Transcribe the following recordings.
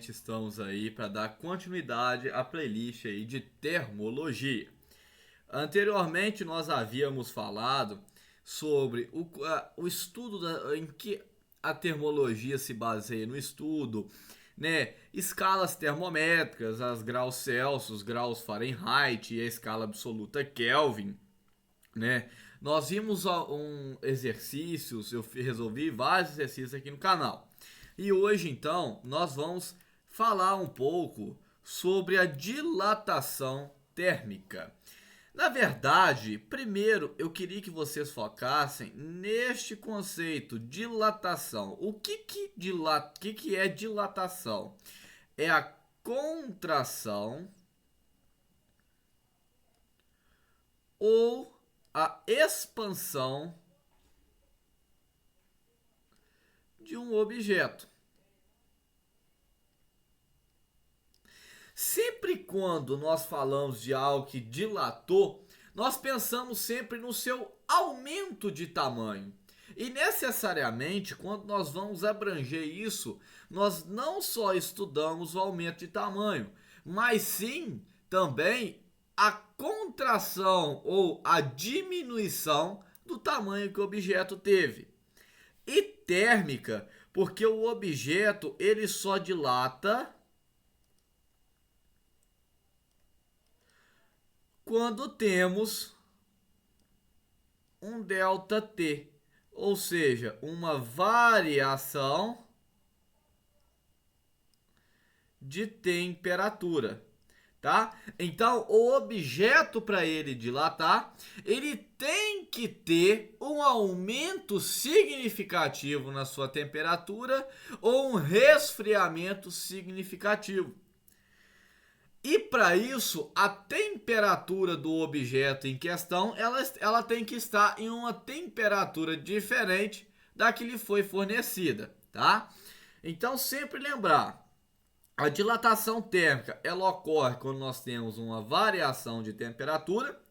novamente estamos aí para dar continuidade à playlist aí de termologia. Anteriormente nós havíamos falado sobre o estudo em que a termologia se baseia no estudo, né? Escalas termométricas, as graus Celsius, graus Fahrenheit e a escala absoluta Kelvin, né? Nós vimos exercícios, eu resolvi vários exercícios aqui no canal. E hoje então nós vamos falar um pouco sobre a dilatação térmica. Na verdade, primeiro eu queria que vocês focassem neste conceito, dilatação. O que é dilatação? É a contração ou a expansão de um objeto. Sempre quando nós falamos de algo que dilatou, nós pensamos sempre no seu aumento de tamanho. E necessariamente, quando nós vamos abranger isso, nós não só estudamos o aumento de tamanho, mas sim também a contração ou a diminuição do tamanho que o objeto teve. E térmica, porque o objeto ele só dilata quando temos um ΔT, ou seja, uma variação de temperatura, tá? Então, o objeto para ele dilatar, ele tem que ter um aumento significativo na sua temperatura ou um resfriamento significativo. E para isso, a temperatura do objeto em questão, ela tem que estar em uma temperatura diferente da que lhe foi fornecida, tá? Então, sempre lembrar, a dilatação térmica, ela ocorre quando nós temos uma variação de temperatura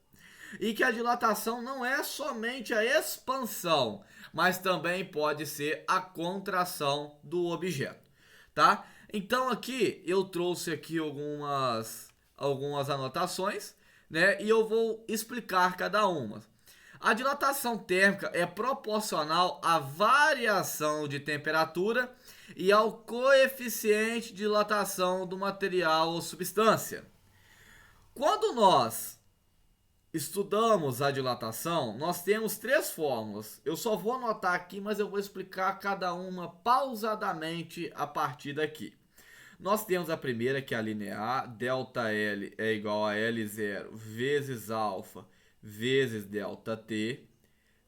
e que a dilatação não é somente a expansão, mas também pode ser a contração do objeto, tá? Então aqui eu trouxe aqui algumas anotações, né? E eu vou explicar cada uma. A dilatação térmica é proporcional à variação de temperatura e ao coeficiente de dilatação do material ou substância. Quando nós estudamos a dilatação, nós temos três fórmulas. Eu só vou anotar aqui, mas eu vou explicar cada uma pausadamente a partir daqui. Nós temos a primeira, que é a linear, ΔL é igual a L0 vezes alfa vezes ΔT.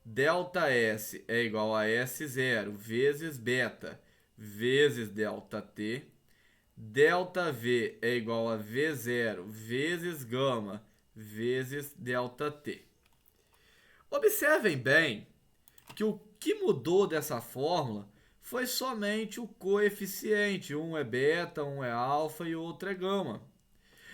ΔS é igual a S0 vezes beta vezes ΔT. ΔV é igual a V0 vezes gama vezes ΔT. Observem bem que o que mudou dessa fórmula foi somente o coeficiente. Um é beta, um é alfa e o outro é gama.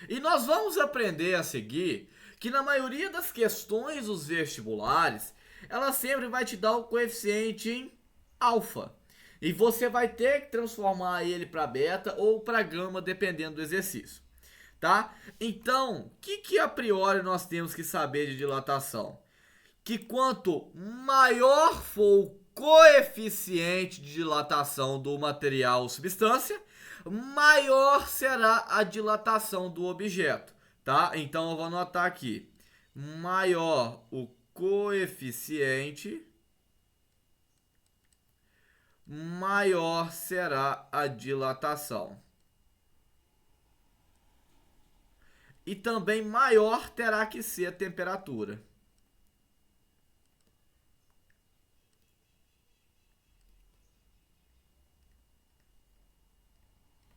E nós vamos aprender a seguir que na maioria das questões dos vestibulares, ela sempre vai te dar o coeficiente em alfa. E você vai ter que transformar ele para beta ou para gama, dependendo do exercício. Tá? Então, o que a priori nós temos que saber de dilatação? Que quanto maior for o coeficiente de dilatação do material ou substância, maior será a dilatação do objeto, tá? Então eu vou anotar aqui: maior o coeficiente, maior será a dilatação. E também maior terá que ser a temperatura.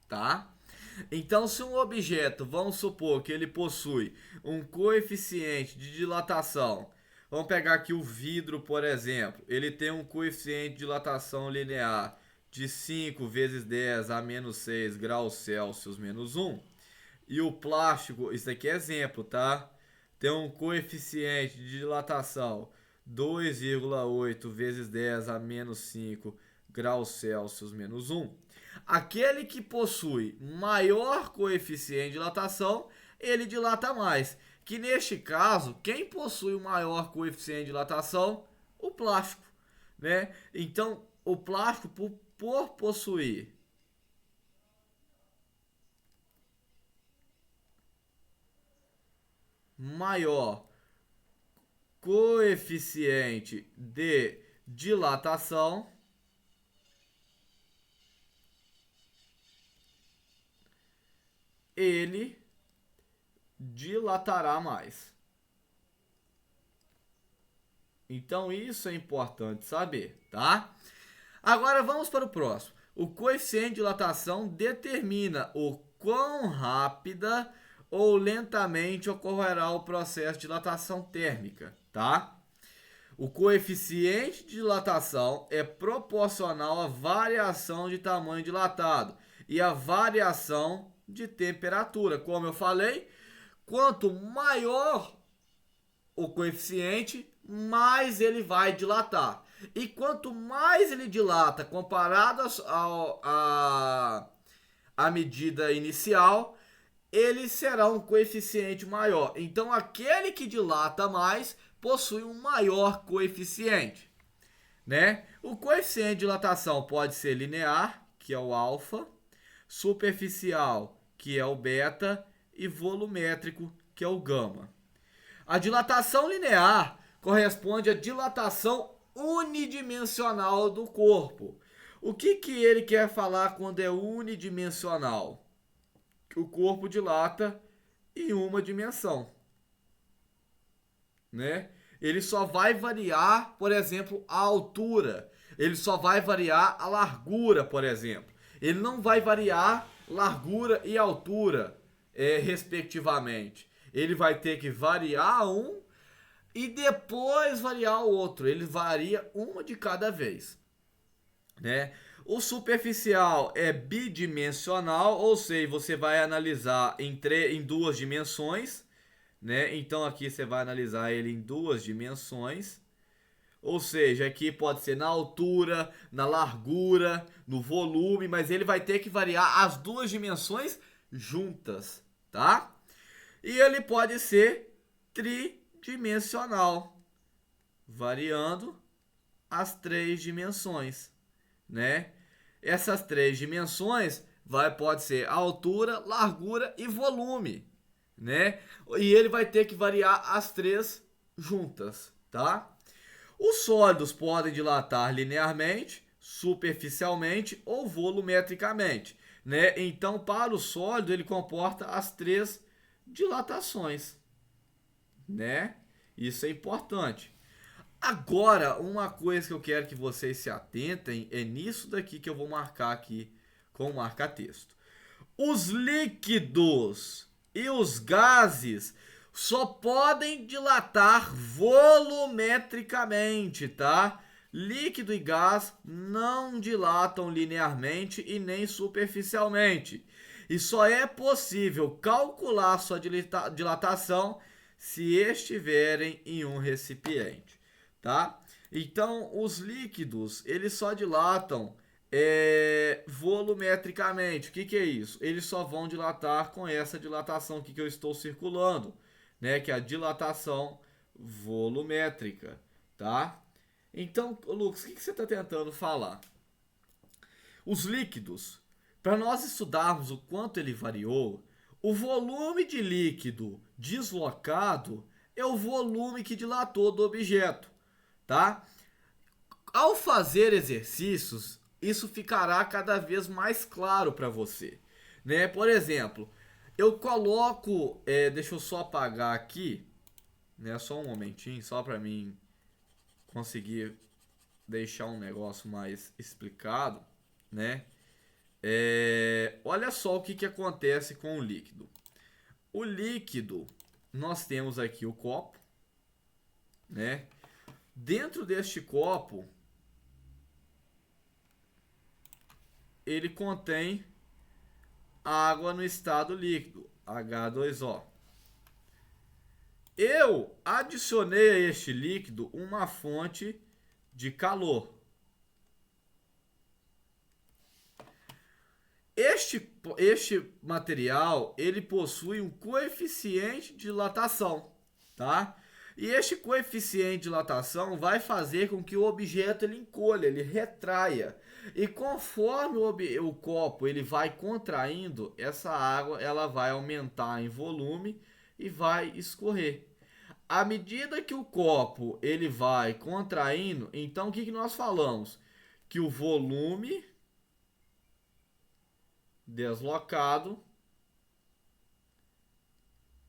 Tá? Então, se um objeto, vamos supor que ele possui um coeficiente de dilatação, vamos pegar aqui o vidro, por exemplo, ele tem um coeficiente de dilatação linear de 5 vezes 10 a menos 6 graus Celsius menos 1, e o plástico, isso aqui é exemplo, tá? Tem um coeficiente de dilatação 2,8 vezes 10 a menos 5 graus Celsius menos 1. Aquele que possui maior coeficiente de dilatação, ele dilata mais. Que neste caso, quem possui o maior coeficiente de dilatação? O plástico, né? Então, o plástico, por possuir maior coeficiente de dilatação, ele dilatará mais. Então isso é importante saber, tá? Agora vamos para o próximo. O coeficiente de dilatação determina o quão rápida ou lentamente ocorrerá o processo de dilatação térmica, tá? O coeficiente de dilatação é proporcional à variação de tamanho dilatado e à variação de temperatura. Como eu falei, quanto maior o coeficiente, mais ele vai dilatar. E quanto mais ele dilata comparado à medida inicial, ele será um coeficiente maior. Então, aquele que dilata mais possui um maior coeficiente, né? O coeficiente de dilatação pode ser linear, que é o alfa, superficial, que é o beta, e volumétrico, que é o gama. A dilatação linear corresponde à dilatação unidimensional do corpo. O que ele quer falar quando é unidimensional? Que o corpo dilata em uma dimensão, né? Ele só vai variar, por exemplo, a altura. Ele só vai variar a largura, por exemplo. Ele não vai variar largura e altura, respectivamente. Ele vai ter que variar um e depois variar o outro. Ele varia uma de cada vez, né? O superficial é bidimensional, ou seja, você vai analisar em duas dimensões, né? Então aqui você vai analisar ele em duas dimensões. Ou seja, aqui pode ser na altura, na largura, no volume, mas ele vai ter que variar as duas dimensões juntas, tá? E ele pode ser tridimensional, variando as três dimensões, né? Essas três dimensões pode ser altura, largura e volume, né? E ele vai ter que variar as três juntas, tá? Os sólidos podem dilatar linearmente, superficialmente ou volumetricamente, né? Então, para o sólido, ele comporta as três dilatações, né? Isso é importante. Agora, uma coisa que eu quero que vocês se atentem é nisso daqui que eu vou marcar aqui com o marca-texto. Os líquidos e os gases só podem dilatar volumetricamente, tá? Líquido e gás não dilatam linearmente e nem superficialmente. E só é possível calcular sua dilatação se estiverem em um recipiente, tá? Então, os líquidos, eles só dilatam volumetricamente. O que é isso? Eles só vão dilatar com essa dilatação aqui que eu estou circulando, né? Que é a dilatação volumétrica, tá? Então, Lucas, o que você está tentando falar? Os líquidos, para nós estudarmos o quanto ele variou, o volume de líquido deslocado é o volume que dilatou do objeto, tá? Ao fazer exercícios, isso ficará cada vez mais claro para você, né? Por exemplo, eu coloco, deixa eu só apagar aqui, né? Só um momentinho, só para mim conseguir deixar um negócio mais explicado, né? Olha só o que acontece com o líquido. O líquido, nós temos aqui o copo, né? Dentro deste copo, ele contém água no estado líquido, H2O. Eu adicionei a este líquido uma fonte de calor. Este material, ele possui um coeficiente de dilatação, tá? E este coeficiente de dilatação vai fazer com que o objeto ele encolha, ele retraia. E conforme o copo ele vai contraindo, essa água ela vai aumentar em volume e vai escorrer. À medida que o copo ele vai contraindo, então o que nós falamos? Que o volume deslocado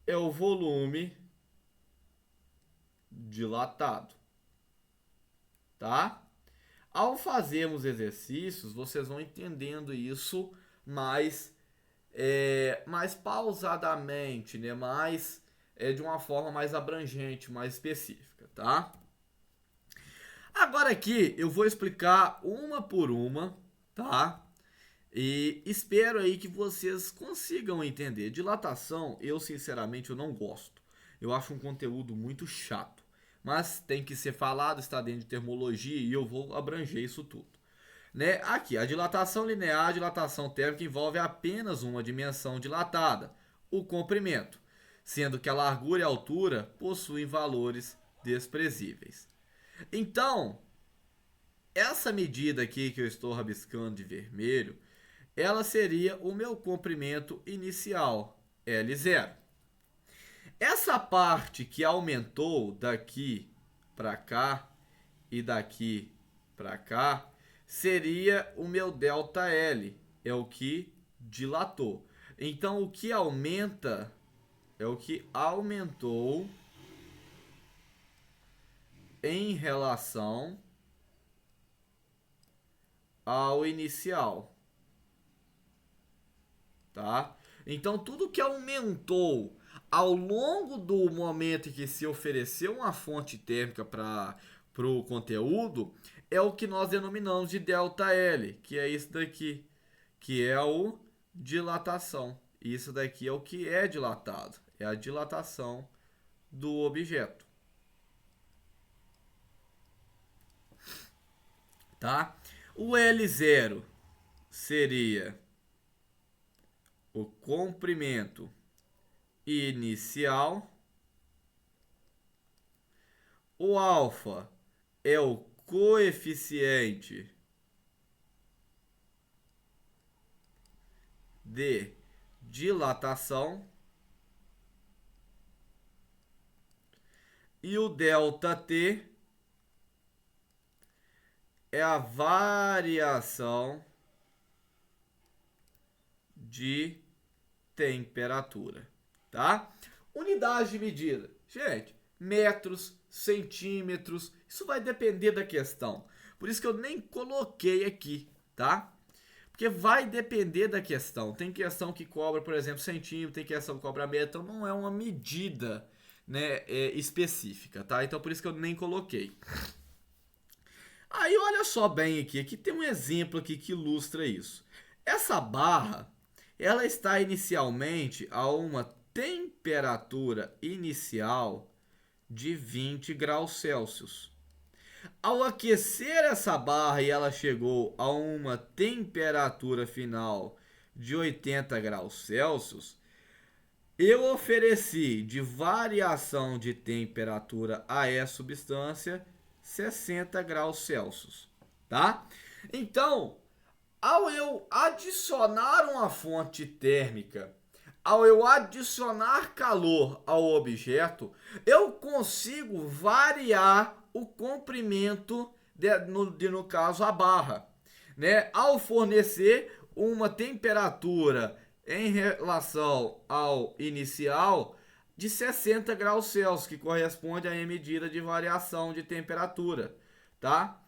é o volume dilatado, tá? Ao fazermos exercícios, vocês vão entendendo isso mais, mais pausadamente, né? Mais, de uma forma mais abrangente, mais específica, tá? Agora aqui eu vou explicar uma por uma, tá? E espero aí que vocês consigam entender. Dilatação, eu sinceramente eu não gosto. Eu acho um conteúdo muito chato. Mas tem que ser falado, está dentro de termologia e eu vou abranger isso tudo. Né? Aqui, a dilatação linear, a dilatação térmica envolve apenas uma dimensão dilatada, o comprimento, sendo que a largura e a altura possuem valores desprezíveis. Então, essa medida aqui que eu estou rabiscando de vermelho, ela seria o meu comprimento inicial, L0. Essa parte que aumentou daqui para cá e daqui para cá seria o meu ΔL, é o que dilatou. Então o que aumenta é o que aumentou em relação ao inicial, tá? Então tudo que aumentou ao longo do momento em que se ofereceu uma fonte térmica para o conteúdo é o que nós denominamos de ΔL, que é isso daqui, que é o dilatação. Isso daqui é o que é dilatado, é a dilatação do objeto, tá? O L0 seria o comprimento inicial. O alfa é o coeficiente de dilatação e o ΔT é a variação de temperatura, tá? Unidade de medida, gente, metros, centímetros, isso vai depender da questão. Por isso que eu nem coloquei aqui, tá? Porque vai depender da questão. Tem questão que cobra, por exemplo, centímetro, tem questão que cobra metro, então não é uma medida, né, específica, tá? Então por isso que eu nem coloquei. Aí olha só bem aqui tem um exemplo aqui que ilustra isso. Essa barra, ela está inicialmente a uma temperatura inicial de 20 graus Celsius. Ao aquecer essa barra e ela chegou a uma temperatura final de 80 graus Celsius, eu ofereci de variação de temperatura a essa substância 60 graus Celsius, tá? Então, ao eu adicionar uma fonte térmica, ao eu adicionar calor ao objeto, eu consigo variar o comprimento no caso a barra, né? Ao fornecer uma temperatura em relação ao inicial de 60 graus Celsius, que corresponde à medida de variação de temperatura, tá?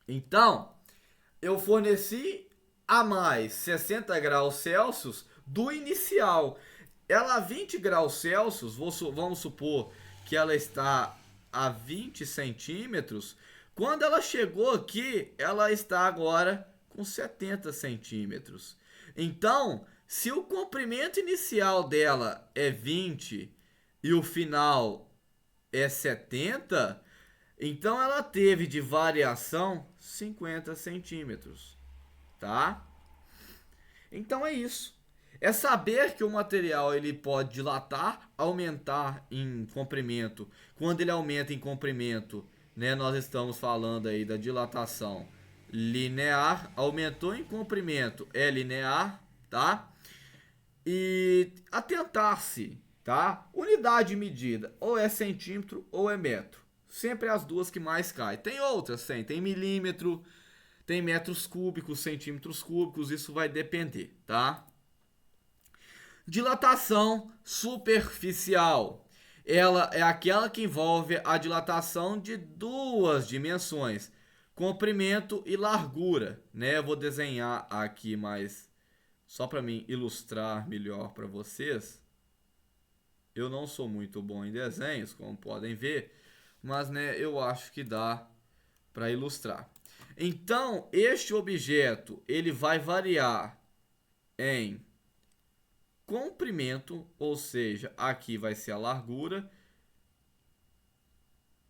Então, eu forneci a mais 60 graus Celsius do inicial. Ela a 20 graus Celsius, vamos supor que ela está a 20 centímetros. Quando ela chegou aqui, ela está agora com 70 centímetros. Então, se o comprimento inicial dela é 20 e o final é 70, então ela teve de variação 50 centímetros, tá? Então é isso. É saber que o material ele pode dilatar, aumentar em comprimento. Quando ele aumenta em comprimento, né, nós estamos falando aí da dilatação linear. Aumentou em comprimento é linear, tá? E atentar-se, tá? Unidade de medida, ou é centímetro ou é metro. Sempre as duas que mais caem. Tem outras, tem milímetro, tem metros cúbicos, centímetros cúbicos, isso vai depender, tá? Dilatação superficial. Ela é aquela que envolve a dilatação de duas dimensões, comprimento e largura, né? Eu vou desenhar aqui mais só para mim ilustrar melhor para vocês. Eu não sou muito bom em desenhos, como podem ver, mas né, eu acho que dá para ilustrar. Então, este objeto ele vai variar em comprimento, ou seja, aqui vai ser a largura,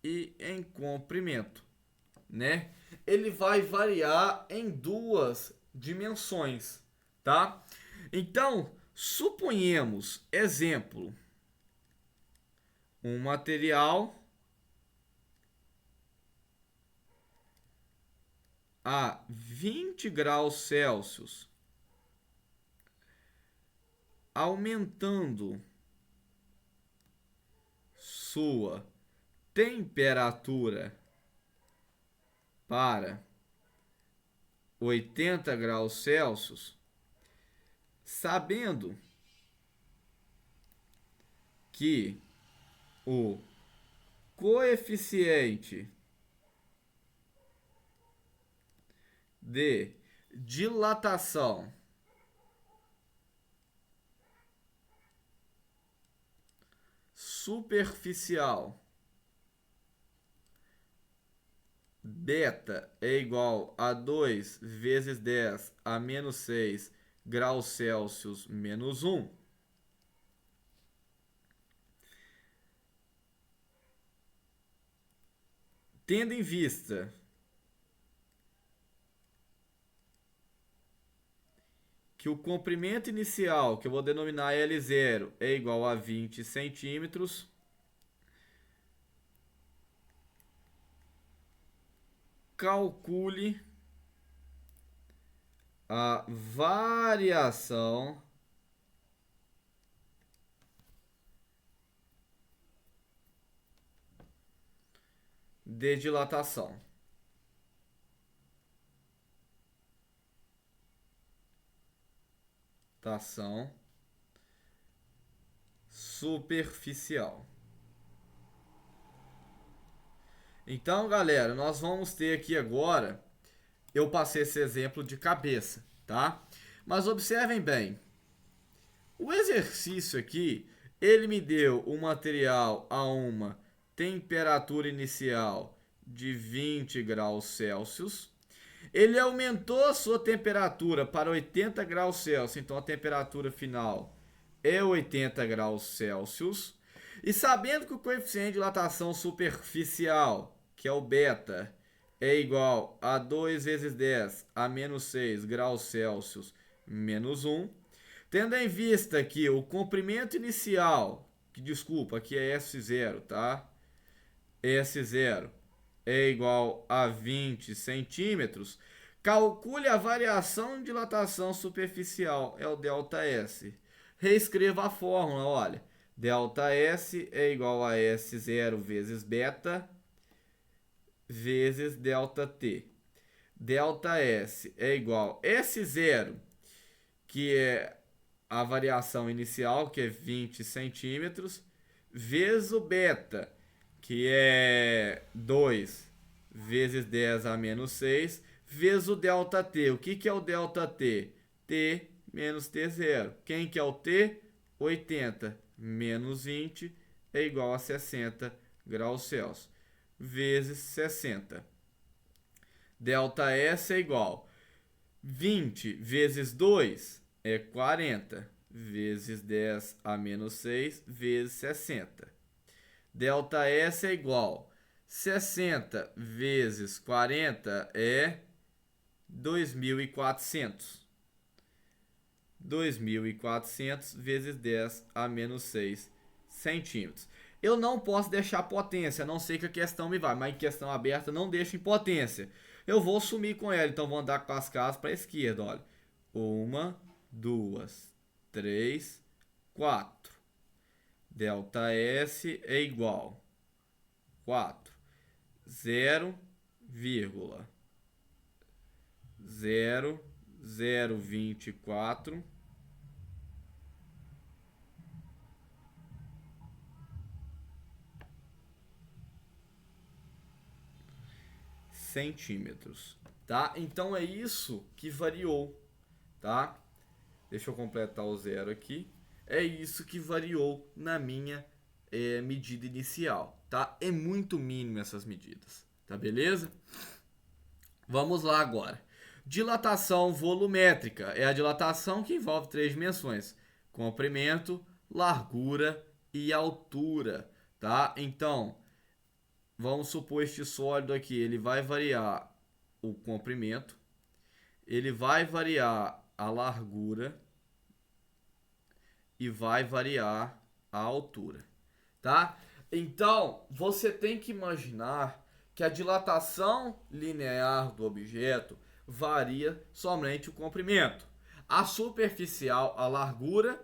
e em comprimento, né? Ele vai variar em duas dimensões, tá? Então, suponhamos, exemplo, um material a 20 graus Celsius, aumentando sua temperatura para 80 graus Celsius, sabendo que o coeficiente de dilatação superficial beta é igual a 2 vezes 10 a menos 6 graus Celsius menos 1. Tendo em vista que o comprimento inicial, que eu vou denominar L0, é igual a 20 centímetros, calcule a variação de dilatação. Dilatação superficial. Então, galera, nós vamos ter aqui agora, eu passei esse exemplo de cabeça, tá? Mas observem bem, o exercício aqui, ele me deu um material a uma temperatura inicial de 20 graus Celsius. Ele aumentou a sua temperatura para 80 graus Celsius, então a temperatura final é 80 graus Celsius. E sabendo que o coeficiente de dilatação superficial, que é o beta, é igual a 2 vezes 10 a menos 6 graus Celsius menos 1, tendo em vista que o comprimento inicial, que desculpa, aqui é S0, tá? S0 é igual a 20 centímetros, calcule a variação de dilatação superficial, é o ΔS. Reescreva a fórmula, olha. ΔS é igual a S0 vezes beta vezes ΔT. ΔS é igual a S0, que é a variação inicial, que é 20 centímetros, vezes o beta, que é 2 vezes 10 a menos 6, vezes o ΔT. O que é o ΔT? T menos T0. Quem que é o T? 80 menos 20 é igual a 60 graus Celsius, vezes 60. ΔS é igual 20 vezes 2 é 40, vezes 10 a menos 6, vezes 60. ΔS é igual 60 vezes 40 é 2.400. 2.400 vezes 10 a menos 6 centímetros. Eu não posso deixar potência, a não ser que a questão me vá, mas em questão aberta não deixo em potência. Eu vou sumir com ela, então vou andar com as casas para a esquerda, olha. 1, 2, 3, 4. Delta S é igual 4, 0,0024 centímetros, tá? Então é isso que variou, tá? Deixa eu completar o zero aqui. É isso que variou na minha medida inicial, tá? É muito mínimo essas medidas, tá beleza? Vamos lá agora. Dilatação volumétrica é a dilatação que envolve três dimensões: comprimento, largura e altura, tá? Então, vamos supor este sólido aqui, ele vai variar o comprimento, ele vai variar a largura e vai variar a altura, tá? Então, você tem que imaginar que a dilatação linear do objeto varia somente o comprimento, a superficial, a largura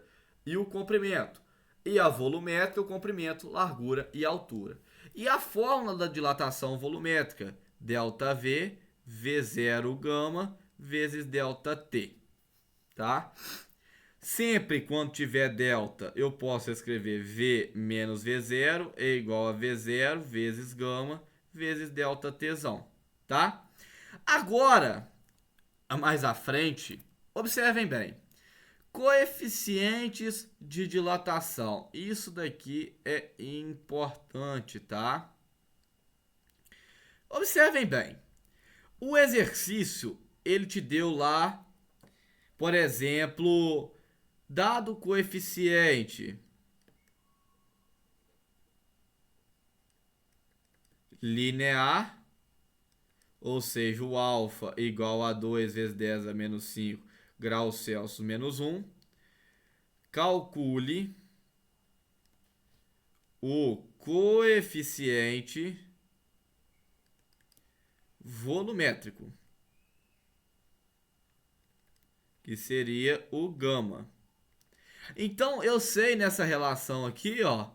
e o comprimento, e a volumétrica, o comprimento, largura e altura. E a fórmula da dilatação volumétrica, ΔV, V0 gama, vezes ΔT, tá? Sempre quando tiver delta, eu posso escrever V menos V0 é igual a V0 vezes gama vezes delta Tzão, tá? Agora, mais à frente, observem bem. Coeficientes de dilatação. Isso daqui é importante, tá? Observem bem. O exercício, ele te deu lá, por exemplo, dado o coeficiente linear, ou seja, o alfa igual a 2 vezes 10 a menos 5 graus Celsius menos 1, calcule o coeficiente volumétrico, que seria o gama. Então, eu sei nessa relação aqui, ó,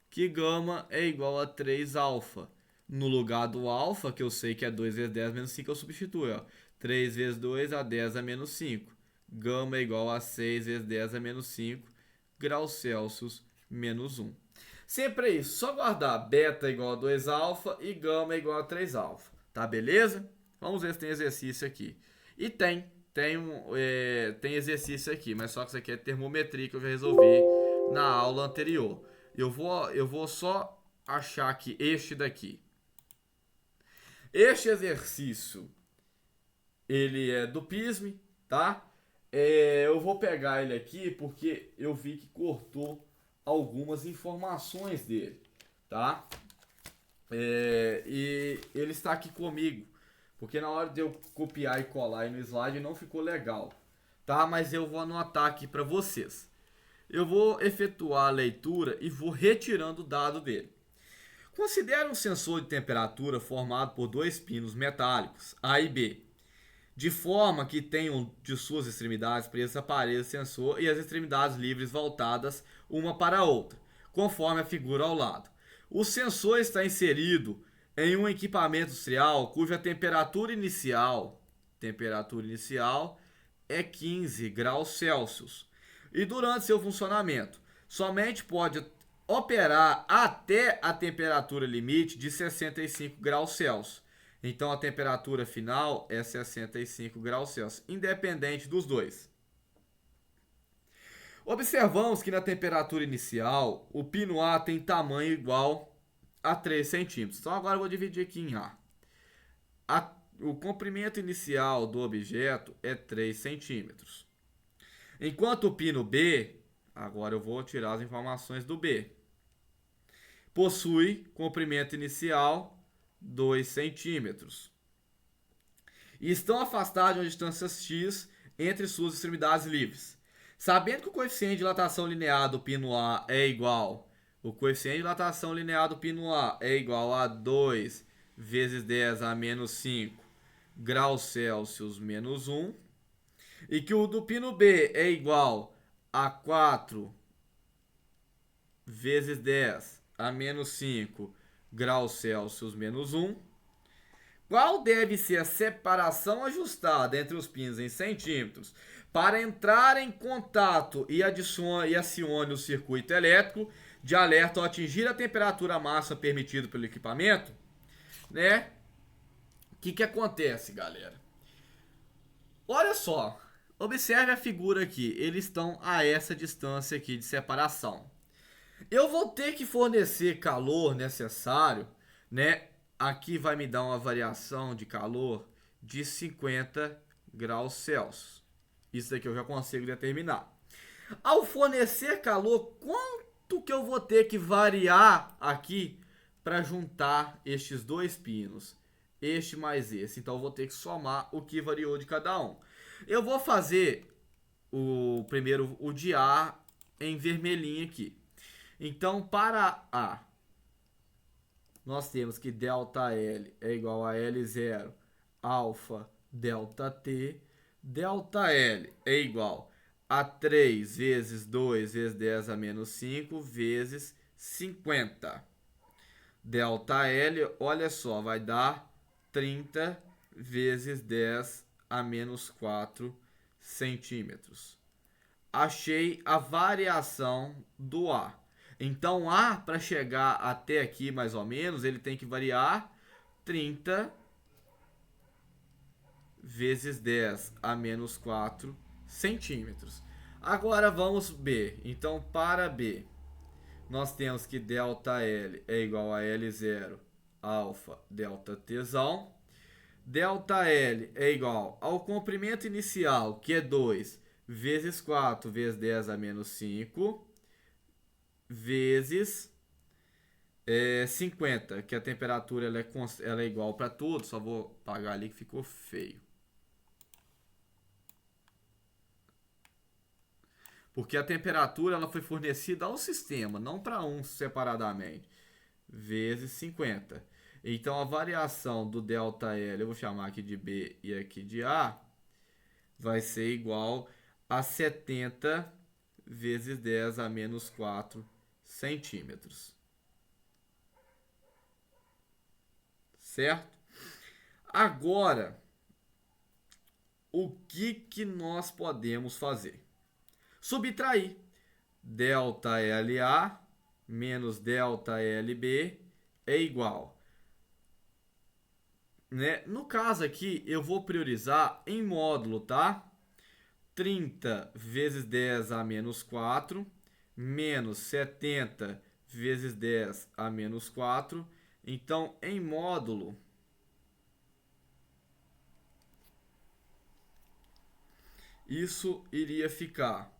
que gama é igual a 3 alfa. No lugar do alfa, que eu sei que é 2 vezes 10 menos 5, eu substituo, ó. 3 vezes 2 a 10 a menos 5. Gama é igual a 6 vezes 10 a menos 5 graus Celsius menos 1. Sempre é isso, só guardar beta é igual a 2 alfa e gama é igual a 3 alfa. Tá beleza? Vamos ver se tem exercício aqui. E tem exercício aqui, mas só que isso aqui é termometria que eu já resolvi na aula anterior. Eu vou só achar aqui este daqui. Este exercício, ele é do PISME, tá? Eu vou pegar ele aqui porque eu vi que cortou algumas informações dele, tá? E ele está aqui comigo, porque na hora de eu copiar e colar aí no slide não ficou legal, tá? Mas eu vou anotar aqui para vocês. Eu vou efetuar a leitura e vou retirando o dado dele. Considere um sensor de temperatura formado por dois pinos metálicos, A e B, de forma que tenham de suas extremidades presas aparelho sensor e as extremidades livres voltadas uma para a outra, conforme a figura ao lado. O sensor está inserido em um equipamento industrial cuja temperatura inicial é 15 graus Celsius. E durante seu funcionamento, somente pode operar até a temperatura limite de 65 graus Celsius. Então a temperatura final é 65 graus Celsius, independente dos dois. Observamos que na temperatura inicial, o pino A tem tamanho igual a 3 centímetros. Então agora eu vou dividir aqui em A. O comprimento inicial do objeto é 3 centímetros. Enquanto o pino B, agora eu vou tirar as informações do B, possui comprimento inicial 2 centímetros. E estão afastados de uma distância x entre suas extremidades livres. Sabendo que o coeficiente de dilatação linear do pino A é igual, o coeficiente de dilatação linear do pino A é igual a 2 vezes 10 a menos 5 graus Celsius menos 1, e que o do pino B é igual a 4 vezes 10 a menos 5 graus Celsius menos 1, qual deve ser a separação ajustada entre os pinos em centímetros para entrar em contato e acione o circuito elétrico de alerta ao atingir a temperatura máxima permitida pelo equipamento? Né? O que acontece, galera? Olha só, observe a figura aqui. Eles estão a essa distância aqui de separação. Eu vou ter que fornecer calor necessário, né? Aqui vai me dar uma variação de calor de 50 graus Celsius. Isso daqui eu já consigo determinar. Ao fornecer calor, quanto que eu vou ter que variar aqui para juntar estes dois pinos? Este mais esse. Então eu vou ter que somar o que variou de cada um. Eu vou fazer primeiro o de A em vermelhinho aqui. Então, para A, nós temos que ΔL é igual a L0 alfa ΔT. ΔL é igual a 3 vezes 2 vezes 10 a menos 5 vezes 50. ΔL, olha só, vai dar 30 vezes 10 a menos 4 centímetros. Achei a variação do A. Então, A, para chegar até aqui, mais ou menos, ele tem que variar 30 vezes 10 a menos 4 centímetros. Agora, vamos B. Então, para B, nós temos que ΔL é igual a L0 alfa ΔTzão. ΔL é igual ao comprimento inicial, que é 2 vezes 4 vezes 10 a menos 5, vezes 50, que a temperatura ela é igual para tudo. Só vou apagar ali que ficou feio. Porque a temperatura ela foi fornecida ao sistema, não para um separadamente. Vezes 50. Então a variação do ΔL, eu vou chamar aqui de B e aqui de A, vai ser igual a 70 vezes 10 a menos 4 centímetros. Certo? Agora, o que nós podemos fazer? Subtrair ΔLA menos ΔLB é igual. Né? No caso aqui, eu vou priorizar em módulo, tá? 30 vezes 10 a menos 4, menos 70 vezes 10 a menos 4. Então, em módulo, isso iria ficar...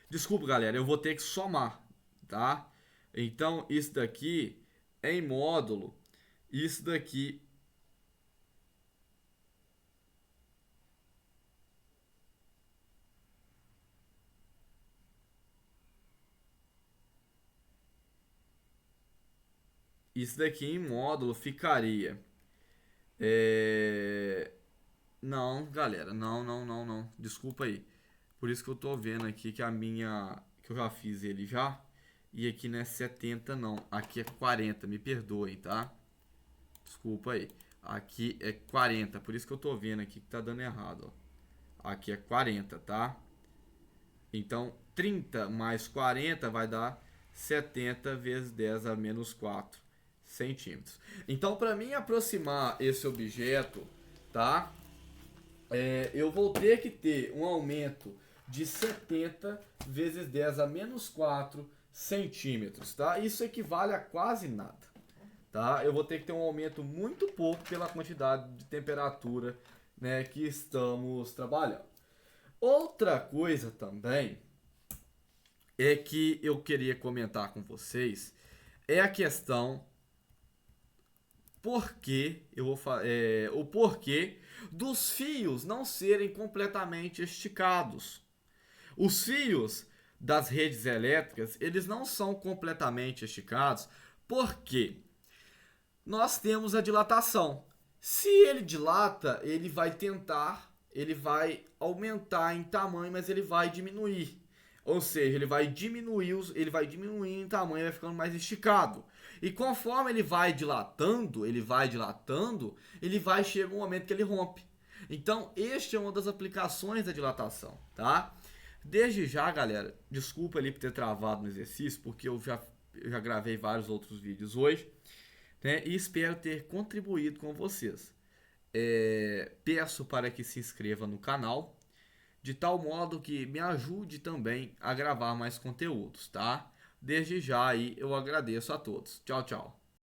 Desculpa, galera, eu vou ter que somar, tá? Então, isso daqui, em módulo, isso daqui... Isso daqui em módulo ficaria... Não, galera, não. Desculpa aí. Por isso que eu tô vendo aqui que a minha... Que eu já fiz ele já. E aqui não é 70 não. Aqui é 40, me perdoem, tá? Desculpa aí. Aqui é 40, por isso que eu tô vendo aqui que tá dando errado, ó. Aqui é 40, tá? Então, 30 mais 40 vai dar 70 vezes 10 a menos 4 centímetros. Então, para mim aproximar esse objeto, tá? Eu vou ter que ter um aumento de 70 vezes 10 a menos 4 centímetros, tá? Isso equivale a quase nada, tá? Eu vou ter que ter um aumento muito pouco pela quantidade de temperatura, né, que estamos trabalhando. Outra coisa também é que eu queria comentar com vocês é a questão o porquê dos fios não serem completamente esticados. Os fios das redes elétricas, eles não são completamente esticados porque nós temos a dilatação. Se ele dilata, ele vai aumentar em tamanho, mas ele vai diminuir. Ou seja, ele vai diminuir em tamanho, vai ficando mais esticado. E conforme ele vai chegar um momento que ele rompe. Então, este é uma das aplicações da dilatação, tá? Desde já, galera, desculpa ali por ter travado no exercício, porque eu já gravei vários outros vídeos hoje, né? E espero ter contribuído com vocês. Peço para que se inscreva no canal, de tal modo que me ajude também a gravar mais conteúdos, tá? Desde já aí eu agradeço a todos. Tchau, tchau.